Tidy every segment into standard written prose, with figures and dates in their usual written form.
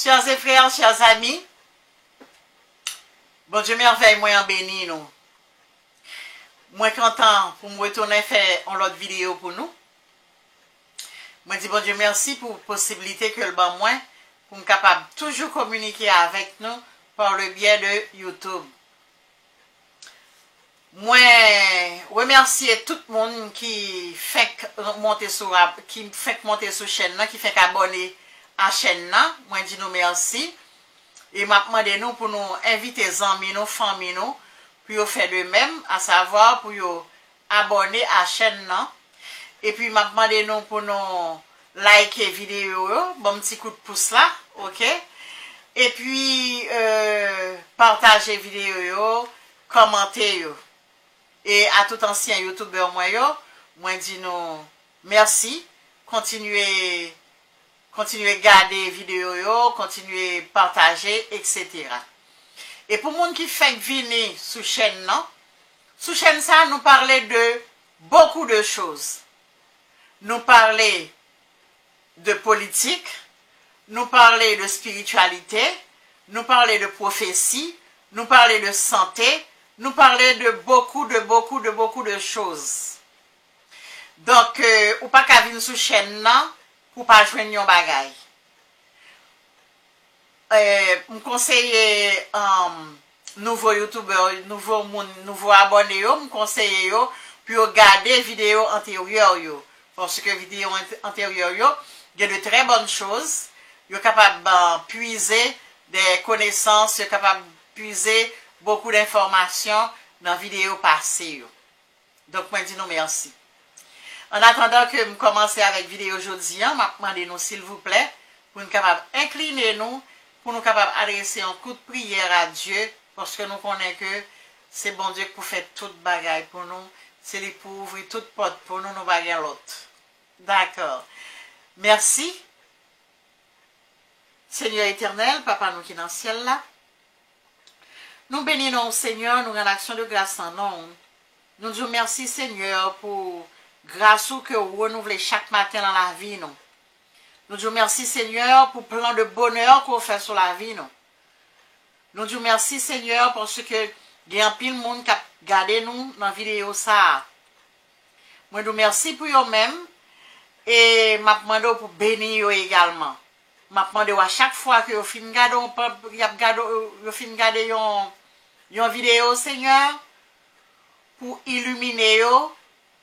Chers et frères, chers amis, bon Dieu merveille, moi en béni nous. Moi content pour me retourner faire une autre vidéo pour nous. Moi dis bon Dieu merci pour la possibilité que le ban moi pour me capable toujours communiquer avec nous par le biais de YouTube. Moi remercier tout le monde qui fait monter sur chaîne, qui fait abonner à la chaîne. Moi dis nous merci. Et m'a demandé nous pour nous inviter les amis, nos familles, pour faire de même, à savoir pour abonner à la chaîne. Et puis m'a demandé nous pour nous liker vidéo, bon petit coup de pouce là, ok? Et puis partager vidéo, commenter. Et à tout ancien youtubeur moi dis nous merci, continuez garder vidéo, continuez partager, etc. Et pour les gens qui fait venir sous chaîne, sous chaîne ça, nous parler de beaucoup de choses. Nous parler de politique, nous parler de spiritualité, nous parler de prophétie, nous parler de santé, nous parler de beaucoup de choses. Donc, ou pas qu'à venir sous chaîne là, pour pas joindre yon bagay. Me conseiller nouveau youtubeur, nouveau abonné yo, me conseiller yo puis regarder vidéo antérieure yo parce que vidéo antérieure yo, il y a de très bonnes choses, yo capable puiser des connaissances, yo capable puiser beaucoup d'informations dans vidéo passée yo. Donc moi dis nous merci. En attendant que je commence avec la vidéo aujourd'hui, je vais demander nous s'il vous plaît, pour nous capables incliner nous, pour nous capables adresser un coup de prière à Dieu, parce que nous connaissons que c'est bon Dieu pour faire toute bagaille pour nous, c'est lui pour ouvrir toute porte pour nous, nous bagaille l'autre. D'accord. Merci. Seigneur éternel, Papa nous qui est dans le ciel là, nous bénissons Seigneur, nous rendons action de grâce en nous. Nous disons merci Seigneur pour grâce que vous renouvelez chaque matin dans la vie, nous. Nous disons merci, Seigneur, pour plein de bonheur que vous faites sur la vie, nous. Nous disons merci, Seigneur, parce que il y a un pile monde qui a gardé nous dans la vidéo ça. Moi, nous merci pour vous-même et je demande pour bénir vous également. Je demande à chaque fois que vous finissez de regarder une vidéo, Seigneur, pour illuminer vous,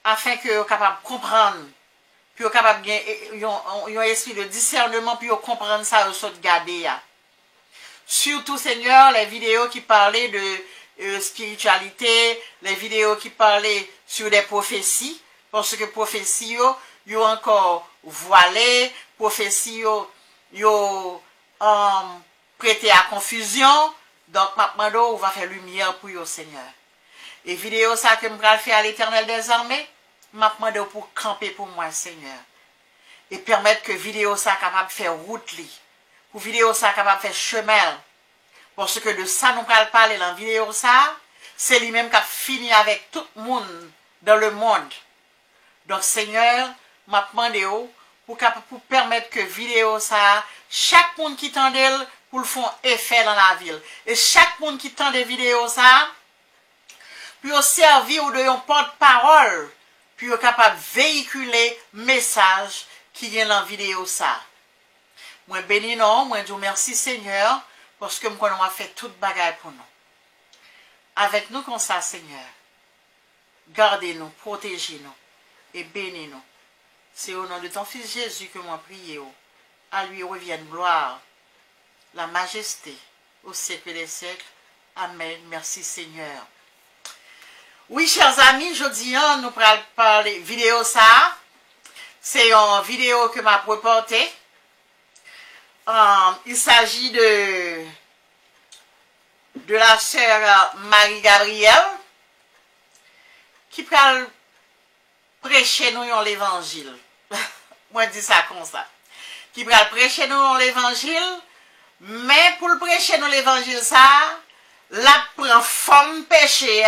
afin que vous soyez capable de comprendre, puis vous capable de un esprit de discernement, puis vous comprendre ça, vous garder. Surtout, Seigneur, les vidéos qui parlaient de spiritualité, les vidéos qui parlaient sur des prophéties, parce que prophéties, vous encore voilé, prophéties, vous prêté à confusion, donc maintenant, on va faire lumière pour vous, Seigneur. Et vidéo ça que je vais faire à l'Éternel des armées, je demande pour camper pour moi, Seigneur. Et permettre que vidéo ça capable de faire route li. Pour vidéo ça capable de faire chemin. Parce que de ça nous allons parler dans vidéo ça, c'est lui-même qui a fini avec tout le monde dans le monde. Donc Seigneur, je demande pour permettre que vidéo ça, chaque monde qui tend d'elle, pour le faire effet dans la ville. Et chaque monde qui tend des vidéos ça, puis au servir de un porte-parole, puis au capable de véhiculer message qui est dans la vidéo ça. Moi bénis non, moi dis merci Seigneur, parce que nous avons fait toute bagaille pour nous. Avec nous comme ça, Seigneur, gardez-nous, protégez-nous et bénis-nous. C'est au nom de ton Fils Jésus que moi prie. À lui revienne gloire, la majesté, au siècle des siècles. Amen. Merci Seigneur. Oui, chers amis, jeudi, nous allons parler vidéo ça. C'est une vidéo que m'a reportée. Il s'agit de la sœur Marie-Gabrielle qui va prêcher nous l'évangile. Moi, je dis ça comme ça. Qui va prêcher nous l'évangile, mais pour le prêcher nous l'évangile, ça, la prend forme péché,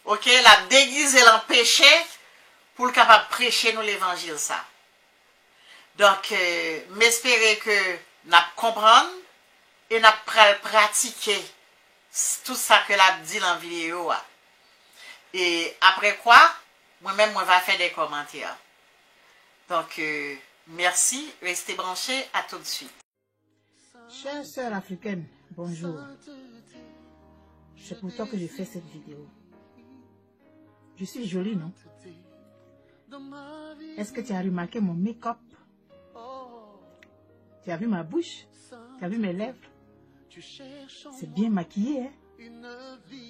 ok, la déguiser en péché pour le capable prêcher nous l'évangile ça. Donc, m'espérer que n'a comprendre et n'a pratiquer tout ça que l'a dit dans la vidéo. Et après quoi, moi-même, moi va faire des commentaires. Donc, merci, restez branchés, à tout de suite. Chère sœur africaine, bonjour. C'est pour toi que je fais cette vidéo. Je suis jolie, non? Est-ce que tu as remarqué mon make-up? Tu as vu ma bouche? Tu as vu mes lèvres? C'est bien maquillé, hein?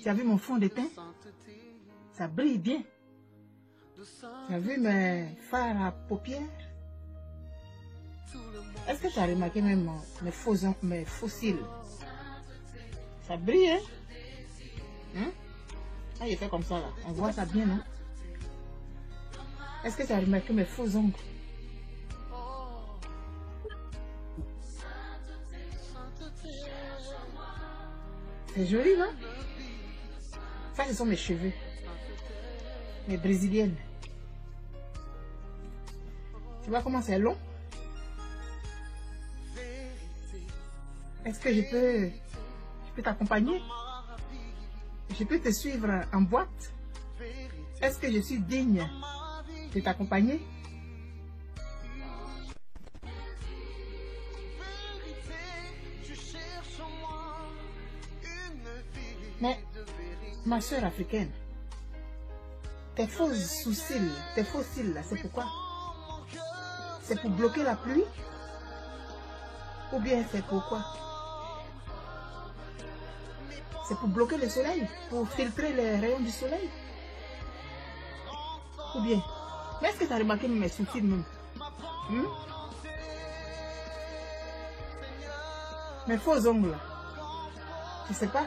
Tu as vu mon fond de teint? Ça brille bien. Tu as vu mes fards à paupières? Est-ce que tu as remarqué même mes faux cils? Ça brille, hein? Ah, il fait comme ça, là. On voit ça bien, non? Est-ce que tu as remarqué mes faux ongles? C'est joli, non? Ça, ce sont mes cheveux. Mes brésiliennes. Tu vois comment c'est long? Est-ce que je peux t'accompagner? Je peux te suivre en boîte? Est-ce que je suis digne de t'accompagner? Mais, ma soeur africaine, tes faux sourcils, tes faux cils là, c'est pourquoi? C'est pour bloquer la pluie? Ou bien c'est pourquoi? C'est pour bloquer le soleil? Pour filtrer les rayons du soleil? Ou bien? Mais est-ce que tu as remarqué mes sourcils même? Mes faux ongles là? Tu sais pas?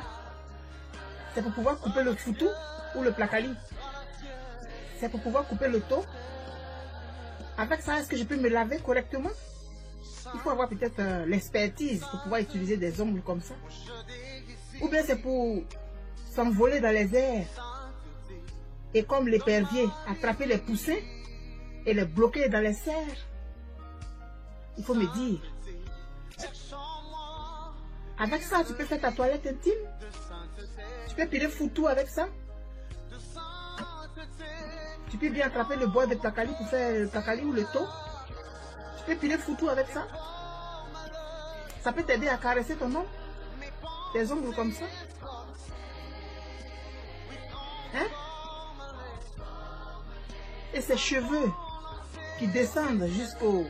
C'est pour pouvoir couper le foutou ou le placali. C'est pour pouvoir couper le taux. Avec ça, est-ce que je peux me laver correctement? Il faut avoir peut-être l'expertise pour pouvoir utiliser des ongles comme ça. Ou bien c'est pour s'envoler dans les airs. Et comme l'épervier, attraper les poussins et les bloquer dans les serres. Il faut me dire. Avec ça, tu peux faire ta toilette intime. Tu peux piler foutu avec ça. Tu peux bien attraper le bois de placali pour faire le placali ou le taux. Tu peux piler foutu avec ça. Ça peut t'aider à caresser ton ongle. Tes ongles comme ça. Hein? Et ces cheveux qui descendent jusqu'au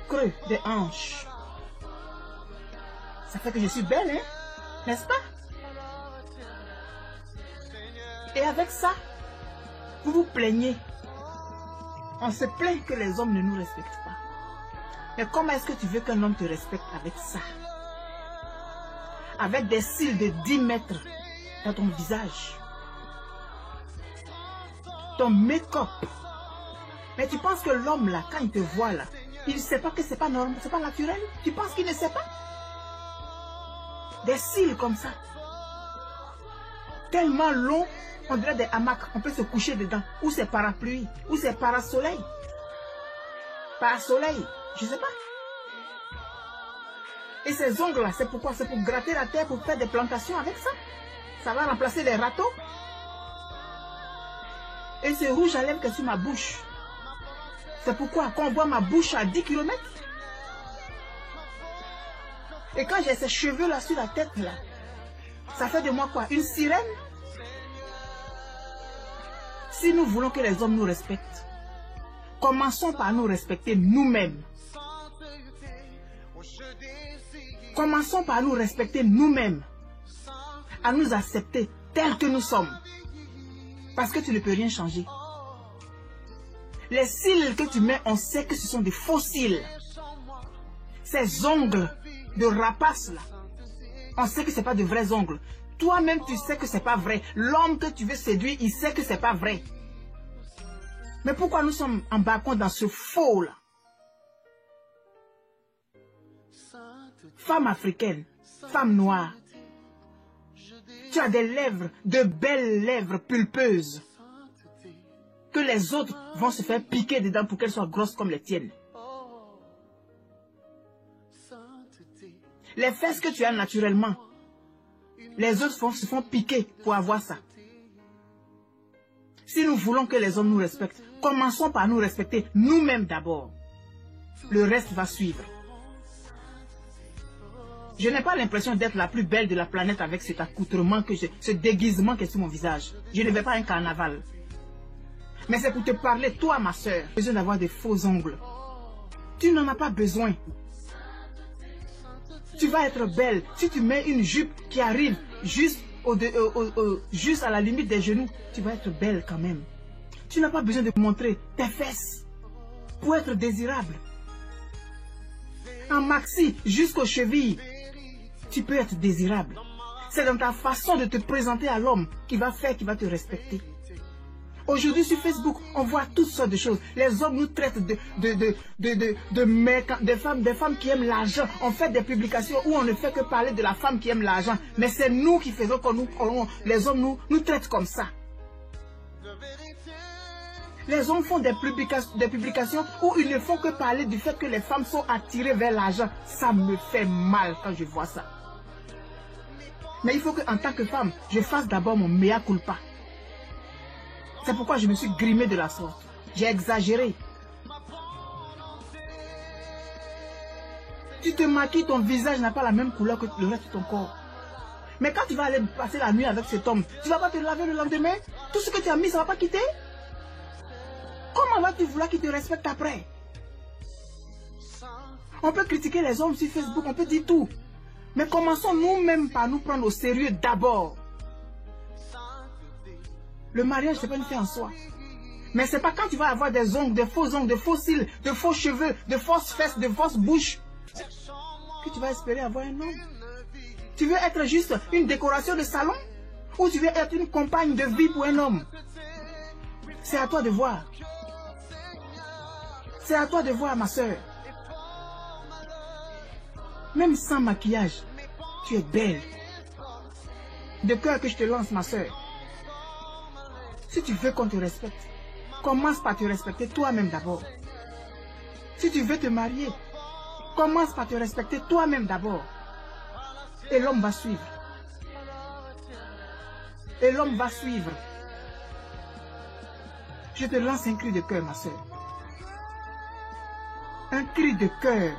creux des hanches. Ça fait que je suis belle, hein? N'est-ce pas? Et avec ça, vous vous plaignez. On se plaint que les hommes ne nous respectent pas. Mais comment est-ce que tu veux qu'un homme te respecte avec ça? Avec des cils de 10 mètres dans ton visage. Ton make-up. Mais tu penses que l'homme là, quand il te voit là, il ne sait pas que c'est pas normal, c'est pas naturel? Tu penses qu'il ne sait pas? Des cils comme ça. Tellement longs, on dirait des hamacs, on peut se coucher dedans. Ou c'est parapluie, ou c'est parasoleil. Parasoleil, je sais pas. Et ces ongles là, c'est pourquoi? C'est pour gratter la terre, pour faire des plantations avec ça. Ça va remplacer les râteaux. Et ce rouge à lèvres que sur ma bouche. C'est pourquoi quand on voit ma bouche à 10 km. Et quand j'ai ces cheveux là sur la tête là, ça fait de moi quoi? Une sirène? Si nous voulons que les hommes nous respectent, commençons par nous respecter nous-mêmes. Commençons par nous respecter nous-mêmes. À nous accepter tels que nous sommes. Parce que tu ne peux rien changer. Les cils que tu mets, on sait que ce sont des faux cils. Ces ongles de rapace là, on sait que ce n'est pas de vrais ongles. Toi-même, tu sais que ce n'est pas vrai. L'homme que tu veux séduire, il sait que ce n'est pas vrai. Mais pourquoi nous sommes embarqués dans ce faux là? Femme africaine, femme noire, tu as des lèvres, de belles lèvres pulpeuses, que les autres vont se faire piquer dedans pour qu'elles soient grosses comme les tiennes. Les fesses que tu as naturellement, les autres se font piquer pour avoir ça. Si nous voulons que les hommes nous respectent, commençons par nous respecter nous-mêmes d'abord. Le reste va suivre. Je n'ai pas l'impression d'être la plus belle de la planète avec cet accoutrement, ce déguisement qui est sur mon visage. Je ne vais pas à un carnaval. Mais c'est pour te parler, toi ma soeur, besoin d'avoir des faux ongles. Tu n'en as pas besoin. Tu vas être belle. Si tu mets une jupe qui arrive juste à la limite des genoux, tu vas être belle quand même. Tu n'as pas besoin de montrer tes fesses pour être désirable. En maxi jusqu'aux chevilles, tu peux être désirable. C'est dans ta façon de te présenter à l'homme qui va te respecter. Aujourd'hui sur Facebook, on voit toutes sortes de choses. Les hommes nous traitent de femmes qui aiment l'argent. On fait des publications où on ne fait que parler de la femme qui aime l'argent. Mais c'est nous qui faisons que les hommes nous traitent comme ça. Les hommes font des publications où ils ne font que parler du fait que les femmes sont attirées vers l'argent. Ça me fait mal quand je vois ça. Mais il faut qu'en tant que femme, je fasse d'abord mon mea culpa. C'est pourquoi je me suis grimée de la sorte. J'ai exagéré. Tu te maquilles, ton visage n'a pas la même couleur que le reste de ton corps. Mais quand tu vas aller passer la nuit avec cet homme, tu ne vas pas te laver le lendemain? Tout ce que tu as mis, ça ne va pas quitter? Comment vas-tu vouloir qu'il te respecte après? On peut critiquer les hommes sur Facebook, on peut dire tout. Mais commençons nous-mêmes par nous prendre au sérieux d'abord. Le mariage, ce n'est pas une fin en soi. Mais ce n'est pas quand tu vas avoir des ongles, de faux cils, de faux cheveux, de fausses fesses, de fausses bouches que tu vas espérer avoir un homme. Tu veux être juste une décoration de salon? Ou tu veux être une compagne de vie pour un homme? C'est à toi de voir. C'est à toi de voir, ma soeur. Même sans maquillage, tu es belle. De cœur que je te lance, ma soeur. Si tu veux qu'on te respecte, commence par te respecter toi-même d'abord. Si tu veux te marier, commence par te respecter toi-même d'abord. Et l'homme va suivre. Et l'homme va suivre. Je te lance un cri de cœur, ma soeur. Un cri de cœur.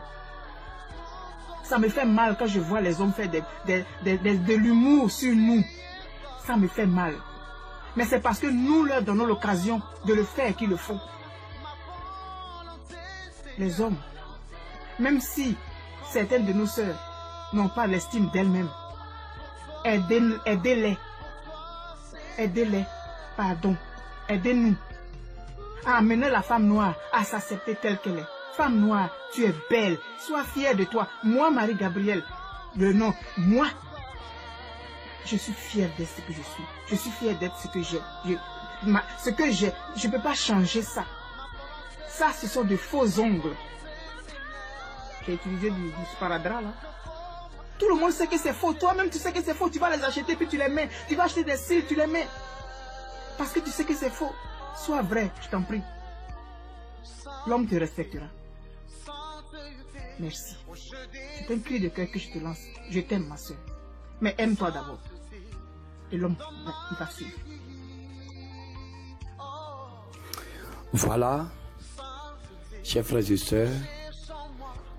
Ça me fait mal quand je vois les hommes faire de l'humour sur nous. Ça me fait mal. Mais c'est parce que nous leur donnons l'occasion de le faire qu'ils le font. Les hommes, même si certaines de nos sœurs n'ont pas l'estime d'elles-mêmes, aidez-les. Aidez-les, pardon. Aidez-nous à amener la femme noire à s'accepter telle qu'elle est. Femme noire, tu es belle. Sois fière de toi. Moi, Marie-Gabrielle, le nom, moi, je suis fière d'être ce que je suis. Je suis fière d'être ce que j'ai. Ce que j'ai, je ne peux pas changer ça. Ça, ce sont de faux ongles. J'ai utilisé du sparadrap, là. Tout le monde sait que c'est faux. Toi-même, tu sais que c'est faux. Tu vas les acheter, puis tu les mets. Tu vas acheter des cils, tu les mets. Parce que tu sais que c'est faux. Sois vrai, je t'en prie. L'homme te respectera. Merci. C'est un cri de cœur que je te lance. Je t'aime, ma soeur. Mais aime-toi d'abord. Et l'homme, il va suivre. Voilà, chers frères et sœurs,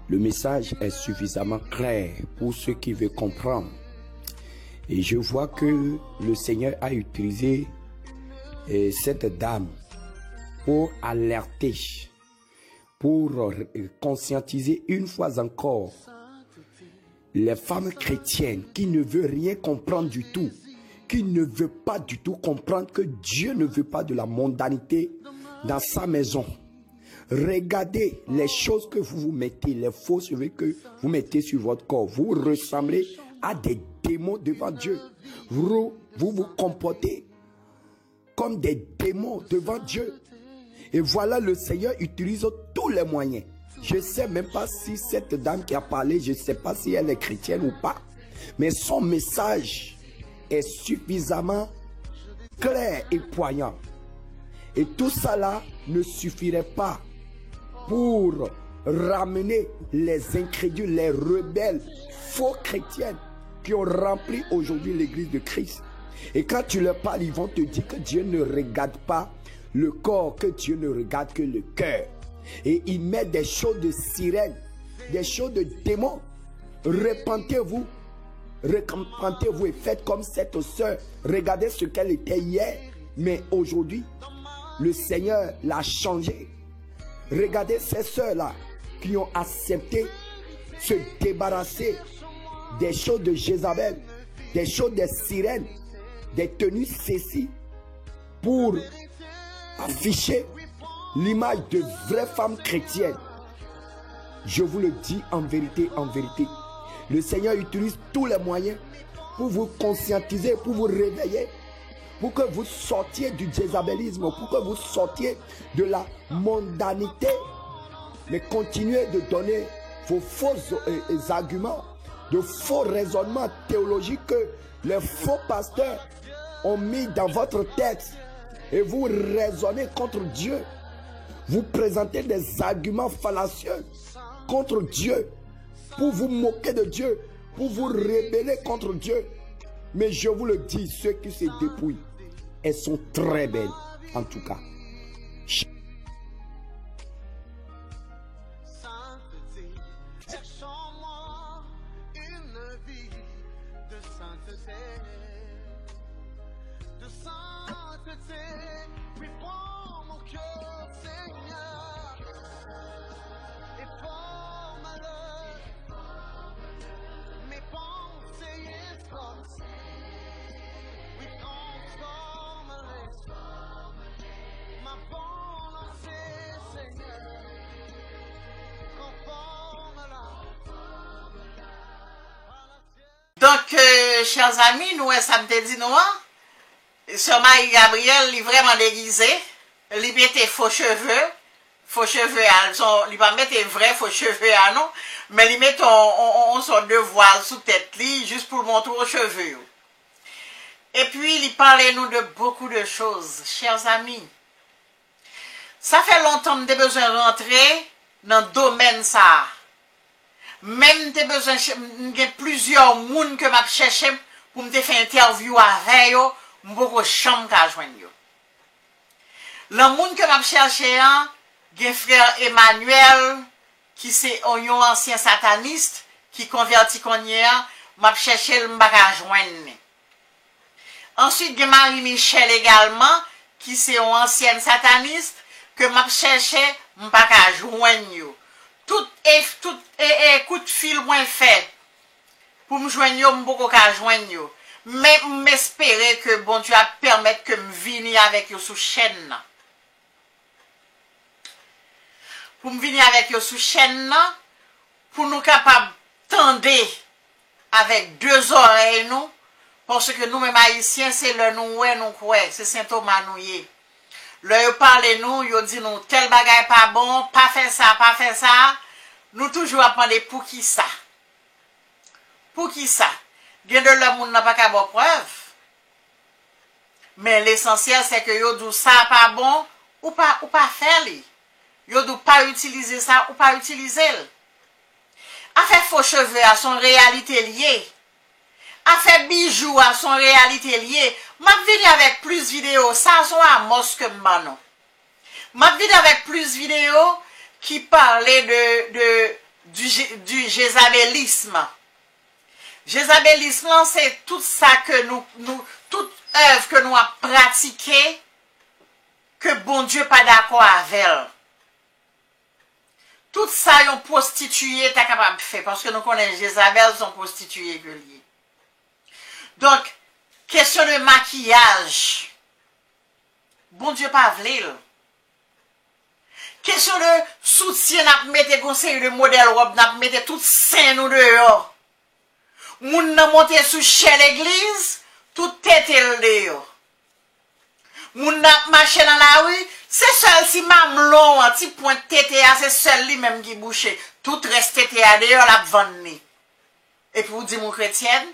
le message est suffisamment clair pour ceux qui veulent comprendre. Et je vois que le Seigneur a utilisé cette dame pour alerter, pour conscientiser une fois encore les femmes chrétiennes qui ne veulent rien comprendre du tout, qui ne veulent pas du tout comprendre que Dieu ne veut pas de la mondanité dans sa maison. Regardez les choses que vous mettez, les faux cheveux que vous mettez sur votre corps. Vous ressemblez à des démons devant Dieu. Vous vous comportez comme des démons devant Dieu. Et voilà, le Seigneur utilise tous les moyens. Je ne sais même pas si cette dame qui a parlé, je ne sais pas si elle est chrétienne ou pas. Mais son message est suffisamment clair et poignant. Et tout ça là ne suffirait pas pour ramener les incrédules, les rebelles faux chrétiennes qui ont rempli aujourd'hui l'église de Christ. Et quand tu leur parles, ils vont te dire que Dieu ne regarde pas le corps, que Dieu ne regarde que le cœur. Et ils mettent des choses de sirènes, des choses de démons. Repentez-vous. Repentez-vous et faites comme cette sœur. Regardez ce qu'elle était hier. Mais aujourd'hui, le Seigneur l'a changé. Regardez ces sœurs-là qui ont accepté se débarrasser des choses de Jézabel, des choses des sirènes, des tenues ceci pour afficher l'image de vraies femmes chrétiennes. Je vous le dis en vérité, le Seigneur utilise tous les moyens pour vous conscientiser, pour vous réveiller, pour que vous sortiez du jézabelisme, pour que vous sortiez de la mondanité. Mais continuez de donner vos faux arguments, de faux raisonnements théologiques que les faux pasteurs ont mis dans votre tête. Et vous raisonnez contre Dieu. Vous présentez des arguments fallacieux contre Dieu, pour vous moquer de Dieu, pour vous rebeller contre Dieu. Mais je vous le dis, ceux qui se dépouillent, elles sont très belles, en tout cas. Donc, chers amis, nous, samedi dit nous, Sœur Marie-Gabrielle, il est vraiment déguisé. Il mettait faux cheveux, il va mettre vrai faux cheveux à nous, mais il met on sorte de voile sous tête, juste pour montrer aux cheveux. Et puis, il parlait nous de beaucoup de choses, chers amis. Ça fait longtemps que j'ai besoin de rentrer dans le domaine ça. Même j'ai besoin de plusieurs personnes que je cherche pour me faire interview avec eux, je ne peux chambre qu'à joindre. Le monde que je cherche, c'est frère Emmanuel, qui est un ancien sataniste, qui converti qu'on y a, je cherche le joindre. Ensuite, il Marie-Michel également, qui est un ancien sataniste, que je cherche, je ne peux pas joindre. Tout coup de fil moins fait pour me joindre, je ne peux pas joindre. Mais m'espérer que bon Dieu a permettre que me vienne avec vous sous chaîne. Pour me venir avec vous sous chaîne, pour nous capables tendre avec deux oreilles nous, parce que nous mêmes haïtiens c'est le nous quoi, c'est Saint Thomas nous y. Le parle nous, yo dit nous tel bagay pas bon, pas faire ça. Nous toujours apprendre pour qui ça. Pour qui ça? Gen de le monde n'a pas qu'à bonne preuve. Mais l'essentiel c'est que yo dit ça pas bon ou pas faire li. Yo dit pas utiliser ça ou pas utiliser. A fait faux cheveux à son réalité liée. A fait bijoux à son réalité liée. M'a venu avec plus vidéos, ça sont à mosque manon. M'a venu avec plus vidéos qui parlaient du jézabelisme. Jézabelisme, c'est tout ça que toute œuvre que nous avons pratiquée, que bon Dieu pas d'accord avec elle. Tout ça, yon prostitué, t'as capable de faire, parce que nous connaissons Jézabel, sont prostituées que liées. Donc, question de maquillage. Bon Dieu pas vle. Question de soutien, n'a mette conseil de modèle robe, n'a mette tout sein nous dehors. Moun n'a monté sous chez l'église, tout tête dehors. Moun n'a marché dans la rue, c'est seul si mamelon, un petit point de tête, c'est seul lui même qui bouche. Tout reste tête dehors, la vendre. Et puis vous dites mon chrétienne,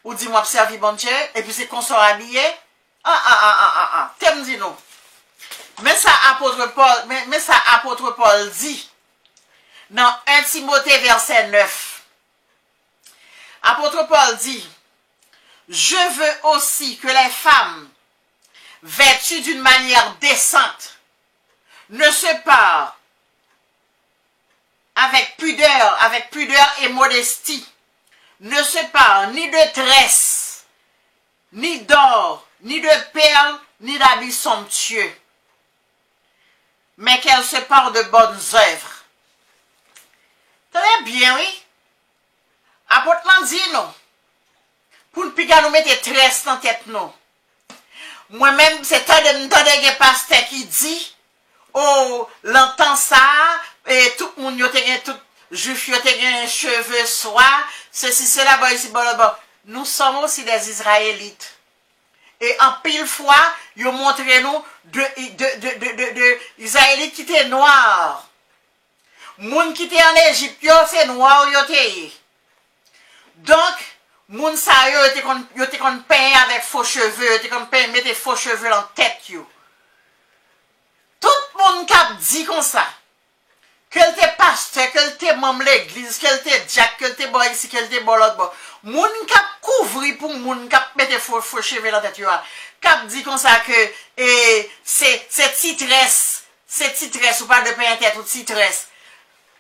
ou dit moi observer bon Dieu, et puis c'est qu'on soit habillé. T'aimes dit non. Mais ça apôtre Paul dit dans 1 Timothée verset 9. Apôtre Paul dit, je veux aussi que les femmes, vêtues d'une manière décente, ne se parent avec pudeur et modestie, ne se parent ni de tresses, ni d'or, ni de perles, ni d'habits somptueux, mais qu'elles se parent de bonnes œuvres. Très bien, oui. Apôtre l'en dit, non. Pour ne plus nous mettre tresses dans la tête, non. Moi-même, c'est un de pasteur qui dit, oh, l'entend ça, et tout le monde, tout juif, un cheveux soie, ceci, cela, bon, ici, bon, bon. Nous sommes aussi des Israélites. Et en pile fois, ils ont montré nous de Israélites qui étaient noirs. Moun qui étaient en Égypte, c'est noir, yo te. Donc, moun sa yo te kon peint avec faux cheveux, yo te kon peint mettre faux cheveux en tête yo. Tout le monde qui dit comme ça, qu'elle te pasteur, qu'elle te membre l'église, qu'elle te diacre, qu'elle te boy ici, qu'elle te boy l'autre, moun qui couvri pour moun qui mettre faux cheveux en tête yo, qui dit comme ça que c'est titresse ou pas de peint en tête ou titresse.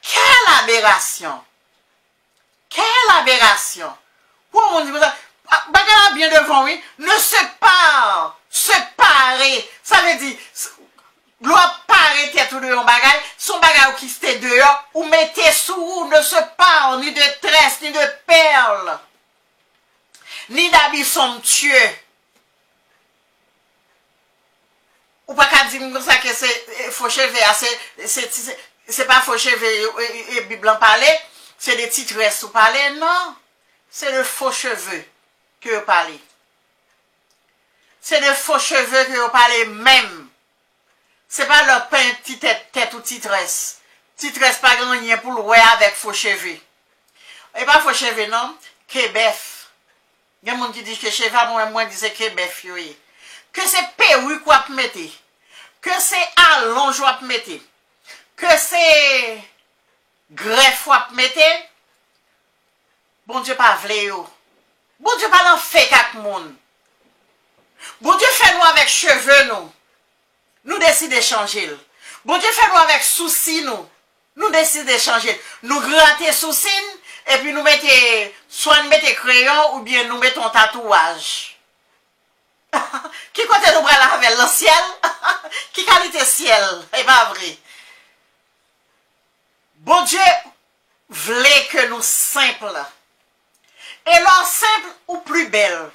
Quelle aberration! Quelle aberration! Pour mon Dieu, bagarre bien devant, oui, ne se parer. Ça veut dire, doit parer tête ou dehors bagaille, son bagaille qui c'était dehors, ou mettez sous, ne se parle, ni de tresses, ni de perles, ni d'habits somptueux. Ou pas qu'à dire comme ça que c'est faux cheveux, c'est pas faux cheveux et Bible en parler, c'est des titresses ou parler, non. C'est de faux cheveux que vous parlez. C'est de faux cheveux que vous parlez même. C'est pas leur pain petite tête ou titresse. Titresse pas grand rien pour le voir avec faux cheveux. Et pas faux cheveux, non. Kebef. Il y a des gens qui disent que cheveux, moi, disent kebef, oui. Que c'est perruque qu'on peut mettre. Que c'est allonge qu'on peut mettre. Que c'est greffe qu'on peut mettre. Bon Dieu pas vle yo. Bon Dieu pas l'en fait kak moun. Bon Dieu fait nous avec cheveux nous. Nous décidons de changer. Bon Dieu fait nous avec soucis nous. Nous décidons de changer. Nous gratter soucis et puis nous mettons soit nous mettons crayon ou bien nous mettons tatouage. Qui côté nous bras avec le ciel? Qui qualité ciel? C'est pas vrai. Bon Dieu voulait que nous simples. Et l'or simple ou plus belle.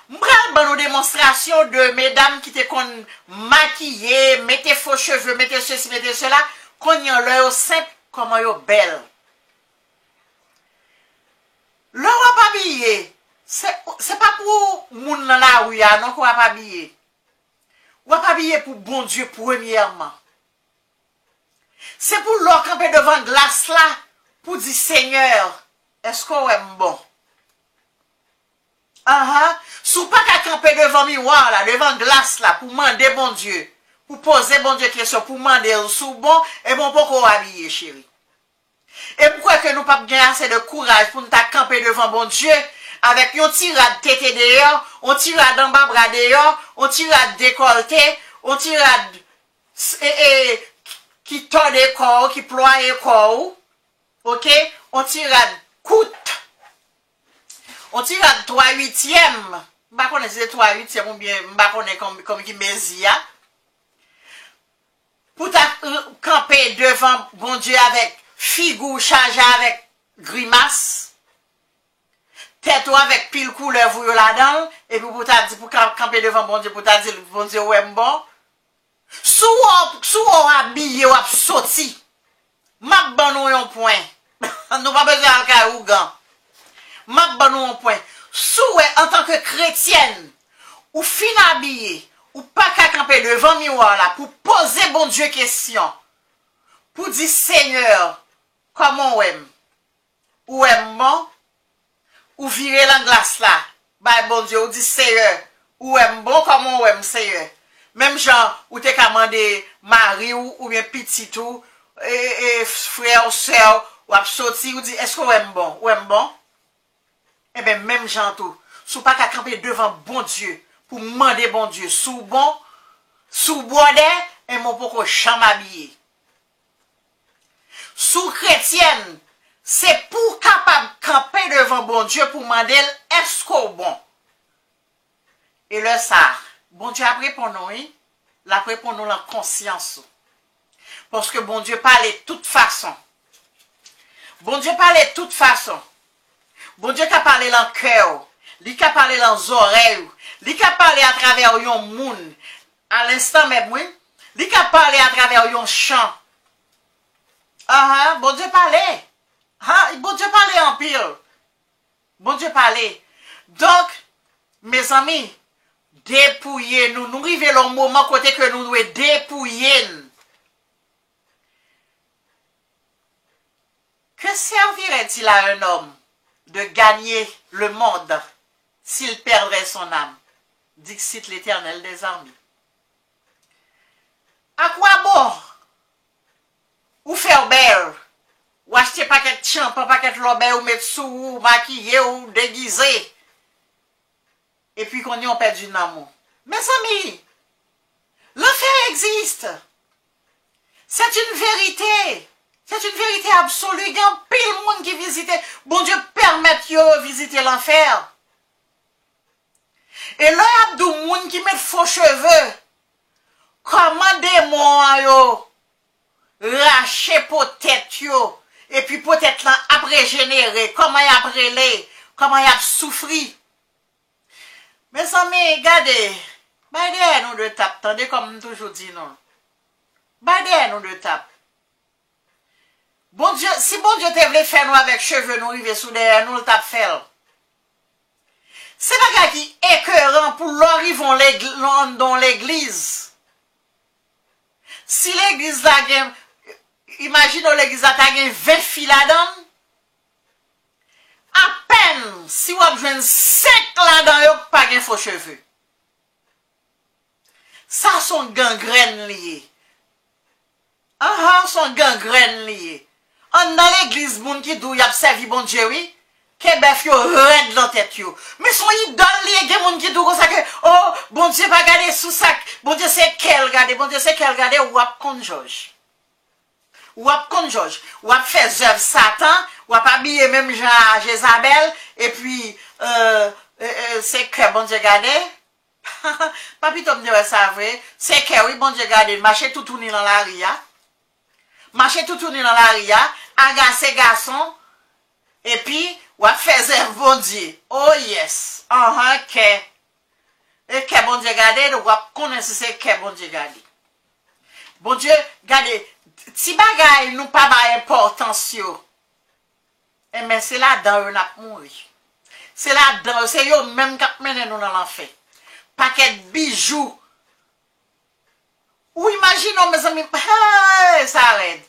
M'bral ban nos démonstrations de mesdames qui te kon maquillées, mettez faux cheveux, mettez ceci, mettez cela, qu'on y a l'or simple, comment yo belle. L'or pas habillé, c'est pas pour moun nan la ouya, non qu'on va pas habillé. Ou pas habillé pour bon Dieu premièrement. C'est pour l'or camper devant glace là, pour dire Seigneur, est-ce qu'on aime bon? Sous pas qu'à camper devant miroir là, devant glace là, pour demander bon Dieu, pour poser bon Dieu question, pour demander sous bon, et bon pour qu'on habiller, chérie. Et pourquoi que nous pas gagner assez de courage pour nous camper devant bon Dieu, avec un tirade tête dehors, on tirade en bas bras dehors, on tirade décolleté, on tirade, qui tord les corps, qui ploie les corps, ok? On tirade coûte. On tire à 3/8e. M'ba connais c'est 3/8e ou bien m'ba connais comme qui mézia. Pour ta camper devant bon Dieu avec figou chargé avec grimace. Tête avec pile couleur vous là-dedans et puis pour ta dire pour camper devant bon Dieu pour ta dire bon Dieu ouais bon. Sous habillé ou sorti. M'a ban nou un point. Nous pas besoin de caougan. M'a banou un point. Souhait en tant que chrétienne, ou fin habillée, ou pas qu'à camper devant miroir là, pour poser bon Dieu question, pour dire Seigneur, comment on aime? Ou aime bon? Ou virer la glace là, bah bon Dieu, ou dit Seigneur, ou aime bon, comment on aime Seigneur? Même genre, ou t'es qu'à demander mari ou bien petit ou, et frère ou soeur, ou absorti, ou dit est-ce qu'on aime bon? Ou aime bon? Eh bien, même gens tout, sous pas qu'à camper devant bon Dieu, pour demander bon Dieu, sous bon, sous bonnet, et mon poko chambre habillé. Sous chrétienne, c'est pour capable camper devant bon Dieu pour demander est-ce qu'on bon. Et le ça, bon Dieu après pour nous, oui, l'après pour nous la conscience. Parce que bon Dieu parlait de toute façon. Bon Dieu parlait de toute façon. Bon Dieu qui a parlé dans le cœur, lui qui a parlé dans les oreilles, lui qui a parlé à travers un monde, à l'instant même, oui, lui qui a parlé à travers un chant. Bon Dieu parlait. Bon Dieu parlait en pile. Bon Dieu parlait. Donc, mes amis, dépouillez-nous. Nous arrivons au moment côté que nous devons dépouiller. Que servirait-il à un homme de gagner le monde s'il perdrait son âme? Dixit l'Éternel des armées. À quoi bon? Ou faire belle? Ou acheter paquet de champ, paquet de lobé, ou mettre sous, ou maquiller, ou déguiser? Et puis qu'on y a perdu un amour. Mes amis, l'enfer existe. C'est une vérité. C'est une vérité absolue. Il y a un pile monde qui visite. Bon Dieu permet de visiter l'enfer. Et là, il y a des gens qui mettent faux cheveux. Comment des mots racher peut-être yo. Et puis peut-être là, après générer. Comment il a brûlé. Comment il a souffri. Mes amis, regardez. Baidez nous de tape. Tendez comme toujours dit non. Baidez nous de tape. Bon Dieu, si bon Dieu te voulait faire nous avec cheveux, nous arriver sous derrière, nous le tape fait. C'est pas gars qui est écœurant pour l'arrivée dans l'église. Si l'église là, imagine l'église là, t'as 20 filles là-dedans. À peine, si vous avez 5 là-dedans, vous n'avez pas de faux cheveux. Ça, sont gangrènes liées. Sont gangrènes liées. Dans l'église, moun qui dou y a servi bon Dieu, oui, que bef yo red dans tête yo. Mais son idole lié, gen moun qui dou comme ça que, oh, bon Dieu pas garder sous sac, bon Dieu c'est quel regarder, bon Dieu c'est quel regarder, ou ap kon George. Ou ap kon George. Ou ap fait œuvre Satan, ou ap habiller même Jean Jézabel, et puis, c'est que bon Dieu garder. Papi tom de ça vrai, c'est que oui, bon Dieu garder, marcher tout tourner dans la ria. Marcher tout tourner dans la ria, agacer garçon, et puis, ou a faire bon Dieu. Oh yes. Que. Et que bon Dieu garde, ou a connaître si c'est que bon Dieu garde. Bon Dieu, regardez, si bagay nous pas ba importance yo. Eh mais c'est là-dedans on a mouru. C'est là-dedans, c'est yo même qui mène nous dans l'enfer. Paquet de bijoux. Ou imaginons mes amis, ça arrête.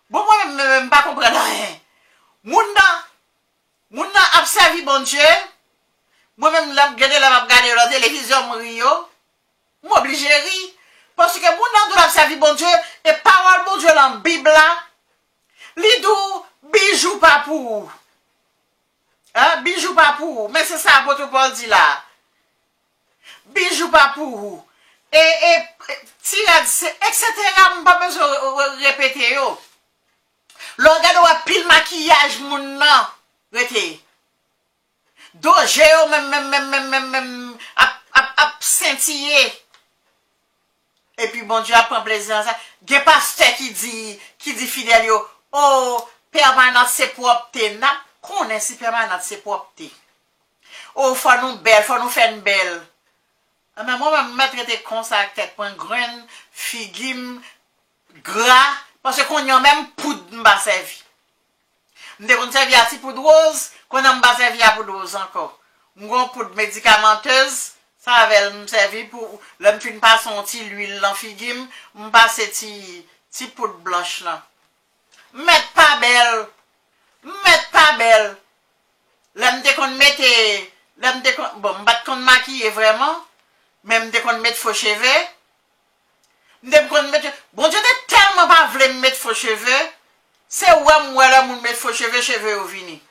Bon, moi, même pas comprendre rien. Moun nan observe bon Dieu. Moi-même, là, regarder la télévision, m'oblige à rire. Parce que moun nan doit observer bon Dieu, et parole bon Dieu dans la Bible, li dou, bijou pas pour. Bijou pas pour. Mais c'est ça, votre Paul dit là. Bijou pas pour. Et etc. Pas besoin de répéter yo. Le regarde a pile maquillage moun nan. Rete. Doje yo même ap scintiller. Et puis bon Dieu prend plaisir dans ça. Gen pasteur qui dit fidèle yo, oh, permanente c'est propre n'a connaît si permanente c'est propre. Oh, faut nous belle, faut nous faire une belle. Mais moi, je mettre des cons à tête pour un grain, figuim, gras, parce qu'on y a même poudre m'ba servi. M'de servi à poudre rose, qu'on a m'ba servi à poudre rose encore. M'gon poudre médicamenteuse, ça avait m'servi pour, l'homme fin pas son petit l'huile dans figuim, m'passe ti poudre blanche là. Mette pas belle. L'homme de qu'on mette, bon, m'bat qu'on maquille vraiment. Même dès qu'on met faux cheveux, bon Dieu t'es tellement pas voulu me mettre faux cheveux, c'est où moi là mon mettre faux cheveux au vini.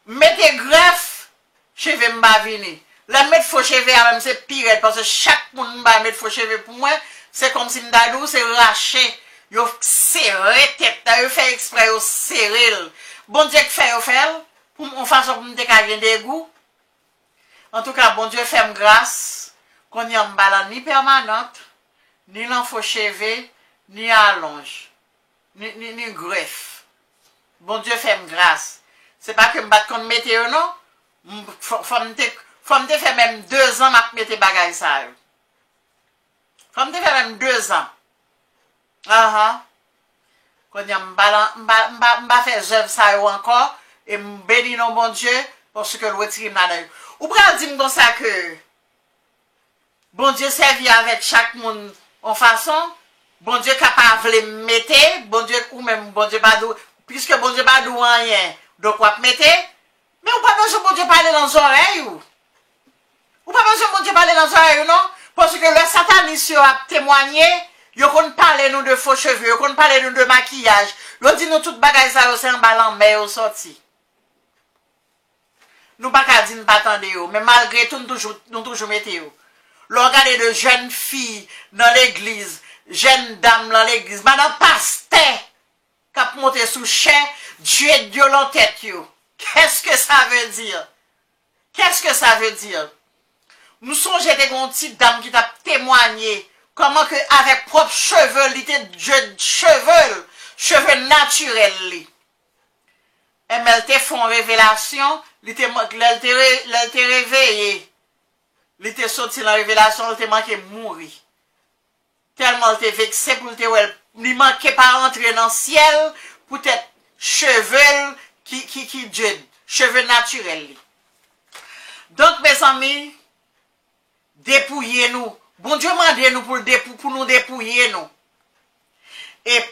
mettez greffe, cheveux m'ba vini. La mettre faux cheveux même c'est pire parce que chaque monde m'ba mettre faux cheveux pour moi, c'est comme si m'dadou c'est raché. Yo serré tête, yo fait exprès yo serré. Bon Dieu fait yo fait pour en façon pour m'te ka vient des goûts. En tout cas, bon Dieu fait grâce qu'on y a m'bala ni permanente, ni l'en faux cheveux, ni allonge, ni greffe. Bon Dieu fait grâce. C'est pas que me battre contre météo non. Faut me faire même 2 ans m'a mettre bagay ça. Faut me faire même 2 ans. Quand y a m'ba faire œuvre ça encore et m'béni non bon Dieu parce que le retire nan. Ou pral dire comme ça que bon Dieu servi avec chaque monde en façon, bon Dieu capable de mettre, bon Dieu ou même bon Dieu pas dou, puisque bon Dieu pas dou rien. Donc on va mettre mais ou pas besoin bon Dieu parler dans les oreilles ou pas besoin bon Dieu parler dans les oreilles non parce que le satanisme a témoigné, yo kon parler nous de faux cheveux, yo kon parler nous de maquillage, yo dit nous toute bagaille ça c'est en balan mais au sorti. Nous pas ka dire pas attendre yo, mais malgré tout nous toujours mettre yo. L'on regarde de jeunes filles dans l'église, jeunes dames dans l'église, madame pasteur qui monté sous chair, Dieu est Dieu en tête yo. Qu'est-ce que ça veut dire? Qu'est-ce que ça veut dire? Nous sommes des petites dames qui t'a témoigné comment que avec propre cheveux, cheveux naturels. Et elles te font révélation, elles te réveillé. Elles te sorti dans la révélation, elles te manqué mourir. Tellement elles te vexé pour te ouais, il manquait pas rentrer dans le ciel pour être cheveux qui Dieu, cheveux naturels. Donc mes amis, dépouillez-nous. Bon Dieu m'a dit nous pour nous dépouiller nous. Et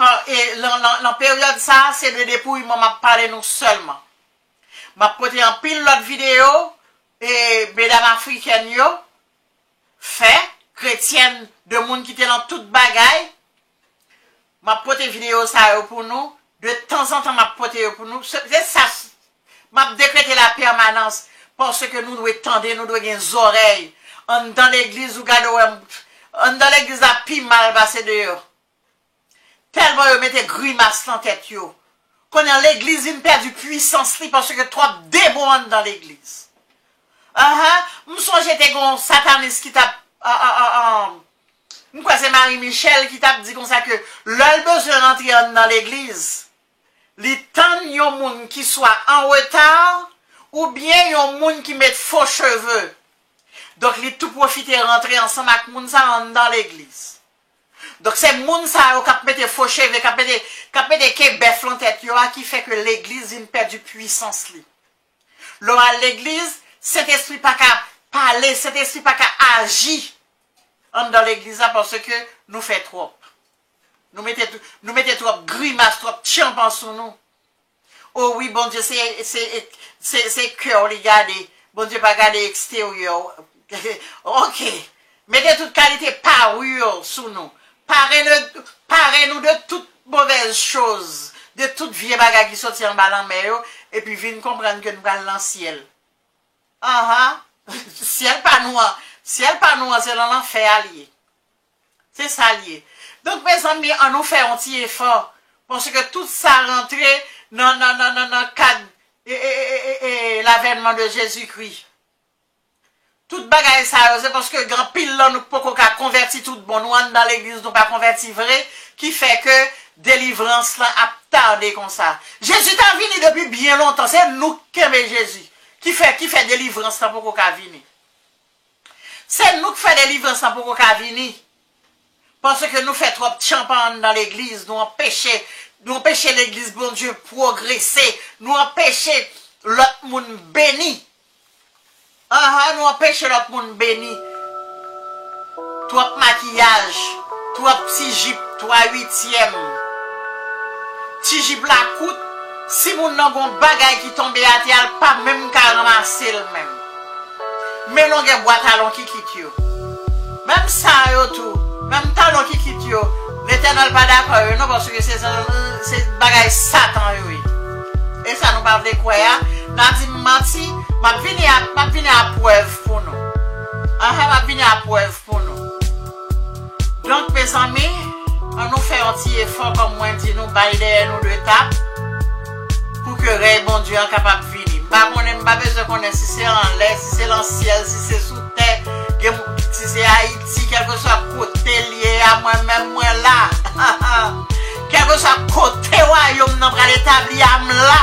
la période ça, c'est de dépouillement, m'a parlé nous seulement. M'a porté en pile l'autre vidéo, et mesdames africaines yo, fait, chrétiennes, de monde qui étaient dans toute bagaille. M'a porté vidéo ça pour nous. De temps en temps, m'a porté pour nous. C'est ça. M'a décrété la permanence. Parce que nous devons tendre, nous devons avoir des oreilles. Dans l'église, ou dans l'église, la pi mal passé dehors. Tellement ils mettaient grimace dans la tête. Quand dans l'église, ils perdent du puissance parce que trop démons dans l'église. Nous sommes j'étais un sataniste qui t'a moi c'est Marie-Michel qui t'a dit comme ça que l'ol besoin d'entrer dans l'église. Les temps yon moun qui soit en retard ou bien yon moun qui met faux cheveux. Donc les tout profiter rentrer ensemble avec moun ça dans l'église. Donc c'est moun ça qui met faux cheveux, qui met kebef en tête qui fait que l'église il perd du puissance li. Là à l'église, cet esprit pas qu'à parler, cet esprit pas qu'à agir dans l'église parce que nous fait trop. Nous mettez trop grimace, trop champagne sur nous. Oh oui, bon Dieu, c'est cœur, regardez. Bon Dieu, pas regarder extérieur. Ok. Mettez toute qualité parure sur nous. Parez-nous de toutes mauvaises choses. De toutes vieilles bagages qui sortent en bas en mer. Et puis, venez comprendre que nous allons dans le ciel. Ciel pas noir. Ciel pas noir, c'est dans l'enfer allié. C'est ça lié. Donc, mes amis, on nous fait un petit effort. Parce que tout ça rentré dans le cadre et l'avènement de Jésus-Christ. Tout bagaille ça, c'est parce que grand pile là, nous pouvons convertir tout bon, nous dans l'église, nous pas convertir vrai, qui fait que délivrance là a tardé comme ça. Jésus t'a venu depuis bien longtemps, c'est nous qui aimons Jésus, qui fait délivrance là pour qu'on venir. C'est nous qui fait délivrance là pour qu'on venir. Parce que nous faisons trop de champagne dans l'église, nous empêchons l'église, bon Dieu, progresser, nous empêchons l'autre monde béni. Nous empêchons l'autre monde béni. Trop maquillage, trop petit jupe, 3/8e. Petit jupe la coûte, si moun nan gon bagay qui tombe à terre, pas même qu'à ramasser le même. Mais l'on gen boîte à l'on qui quitte yo. Même ça yo tout. Même talon qui quitte yo, l'Éternel pas d'accord, non, parce que c'est bagay Satan, oui. Et ça nous parle de quoi, N'a dit menti, m'a venu à preuve pour nous. M'a venu à preuve pour nous. Donc mes amis, on nous fait un petit effort comme moi dit nous bailler nous deux tapes pour que le bon Dieu soit capable de venir. Pas besoin qu'on ait si c'est en l'air, si c'est dans le ciel, si c'est sous terre, si c'est Haïti, quel que soit côté lié à moi-même, moi là. Quel que soit côté royaume, nous allons l'établir là.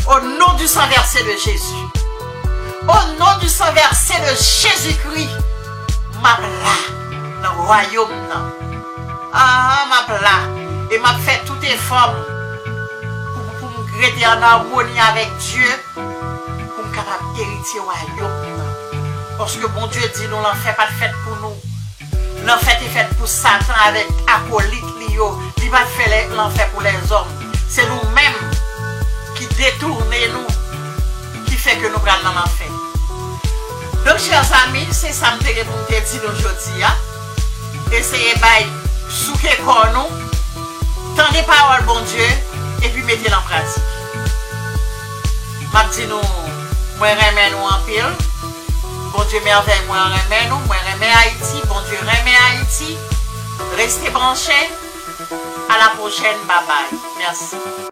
Au nom du sang versé de Jésus. Au nom du sang versé de Jésus-Christ. Ma là, dans le royaume. Ma là. Et m'a fait tout effort pour me grêter en harmonie avec Dieu. Pour me capable d'hériter le royaume. Parce que bon Dieu dit, nous n'en fait pas de fête pour nous. L'enfer est fait pour Satan avec acolyte Lio. Il va faire l'enfer pour les hommes. C'est nous-mêmes qui détournons nous, qui fait que nous prenons dans l'enfer. Donc, chers amis, c'est ça que je vous dire aujourd'hui. Essayez de souquer comme nous, tendez parole bon Dieu, et puis mettez-les en pratique. Je dis nous, moi remets nous en pile. Bon Dieu merveille, moi remets nous, moi remets Haïti, bon Dieu remet Haïti. Restez branchés. À la prochaine, bye bye. Merci.